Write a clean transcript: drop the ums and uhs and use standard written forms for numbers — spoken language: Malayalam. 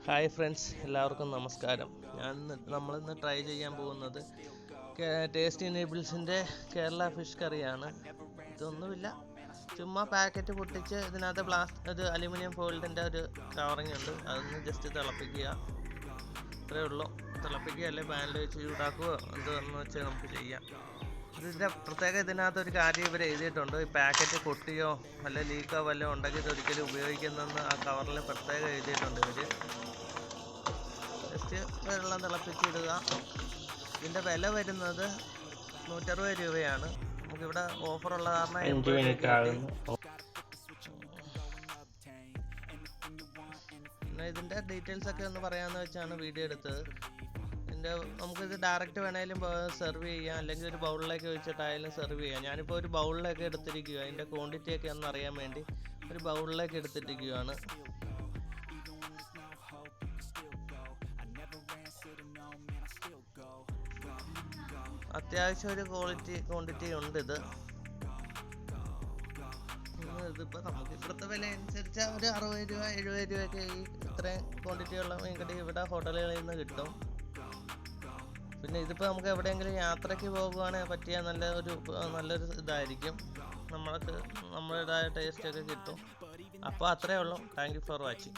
ഹായ് ഫ്രണ്ട്സ്, എല്ലാവർക്കും നമസ്കാരം. നമ്മളിന്ന് ട്രൈ ചെയ്യാൻ പോകുന്നത് ടേസ്റ്റി നേബിൾസിൻ്റെ കേരള ഫിഷ് കറിയാണ്. ഇതൊന്നുമില്ല, ചുമ്മാ പാക്കറ്റ് പൊട്ടിച്ച് ഇതിനകത്ത് ഒരു അലുമിനിയം ഫോയിലിൻ്റെ ഒരു കവറിങ് ഉണ്ട്, അതൊന്ന് ജസ്റ്റ് തിളപ്പിക്കുക. ഇത്രയേ ഉള്ളൂ. തിളപ്പിക്കുക, അല്ലെങ്കിൽ പാനിൽ വെച്ച് ചൂടാക്കുകയോ എന്താണെന്ന് വെച്ചാൽ നമുക്ക് ചെയ്യാം. ഇതിൻ്റെ പ്രത്യേകം ഇതിനകത്ത് ഒരു കാര്യം ഇവർ എഴുതിയിട്ടുണ്ട്. ഈ പാക്കറ്റ് പൊട്ടിയോ വല്ല ലീക്കോ വല്ലതും ഉണ്ടെങ്കിൽ ഇതൊരിക്കലും ഉപയോഗിക്കുന്നതെന്ന് ആ കവറിൽ പ്രത്യേകം എഴുതിയിട്ടുണ്ട്. ഇവർ ജസ്റ്റ് വെള്ളം തിളപ്പിച്ചിടുക. ഇതിൻ്റെ വില വരുന്നത് 160 രൂപയാണ്. നമുക്കിവിടെ ഓഫറുള്ള കാരണം 80 രൂപ. പിന്നെ ഇതിൻ്റെ ഡീറ്റെയിൽസ് ഒക്കെ ഒന്ന് പറയാമെന്ന് വെച്ചാണ് വീഡിയോ എടുത്തത്. നമുക്കിത് ഡയറക്റ്റ് വേണമെങ്കിലും സെർവ് ചെയ്യാം, അല്ലെങ്കിൽ ഒരു ബൗളിലേക്ക് വെച്ചിട്ടായാലും സെർവ് ചെയ്യാം. ഞാനിപ്പോൾ ഒരു ബൗളിലേക്ക് എടുത്തിരിക്കുക, അതിൻ്റെ ക്വാണ്ടിറ്റി ഒക്കെ ഒന്ന് അറിയാൻ വേണ്ടി ഒരു ബൗളിലേക്ക് എടുത്തിരിക്കുകയാണ്. അത്യാവശ്യം ഒരു ക്വാണ്ടിറ്റി ഉണ്ട്. ഇതിപ്പോൾ നമുക്ക് ഇവിടുത്തെ വില അനുസരിച്ച് ഒരു 60 രൂപ 70 രൂപയൊക്കെ ഈ ഇത്രയും ക്വാണ്ടിറ്റിയുള്ള മീൻകറി ഇവിടെ ഹോട്ടലുകളിൽ നിന്ന് കിട്ടും. പിന്നെ ഇതിപ്പോൾ നമുക്ക് എവിടെയെങ്കിലും യാത്രയ്ക്ക് പോകുകയാണെങ്കിൽ പറ്റിയ നല്ലൊരു ഇതായിരിക്കും. നമ്മുടേതായ ടേസ്റ്റൊക്കെ കിട്ടും. അപ്പോൾ അത്രയേ ഉള്ളൂ. Thank you for watching.